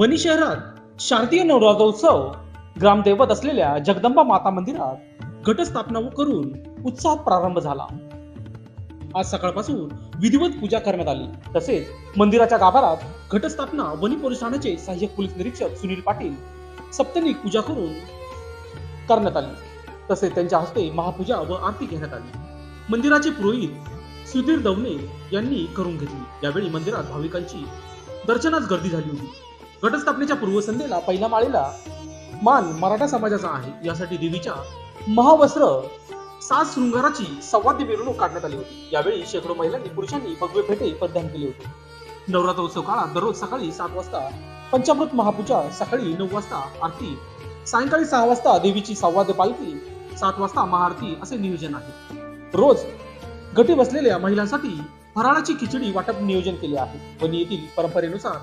वणी शहरात शारदीय नवरात्रोत्सव ग्रामदैवत असलेल्या जगदंबा माता मंदिरात घटस्थापना करून उत्साहात प्रारंभ झाला। आज सकाळपासून विधिवत पूजा करण्यात आली। तसेच मंदिराच्या गाभारात घटस्थापना वणी पोलीस ठाण्याचे सहाय्यक पोलीस निरीक्षक सुनील पाटील सप्तनिक पूजा करून करण्यात आली। तसेच त्यांच्या हस्ते महापूजा व आरती घेण्यात आली। मंदिराचे पुरोहित सुधीर दवणे यांनी करून घेतली। यावेळी मंदिरात भाविकांची दर्शनास गर्दी झाली होती। घटस्थापनेच्या पूर्वसंध्येला पहिल्या माळेला मान मराठा समाजाचा आहे, यासाठी देवीच्या महावस्त्र साज शृंगाराची संवाद्य मिरवणूक काढण्यात आली होती। यावेळी शेकडो महिलांनी पुरुषांनी भगवे फेटे परिधान केले होते। नवरात्रोत्सव काळात दररोज सकाळी 7 वाजता पंचामृत महापूजा, सकाळी 9 वाजता आरती, सायंकाळी 6 वाजता देवीची संवाद्य पालखी, 7 वाजता महाआरती असे नियोजन आहे। रोज गटी बसलेल्या महिलांसाठी फराळाची खिचडी वाटप नियोजन केले आहे। वणी येथील परंपरेनुसार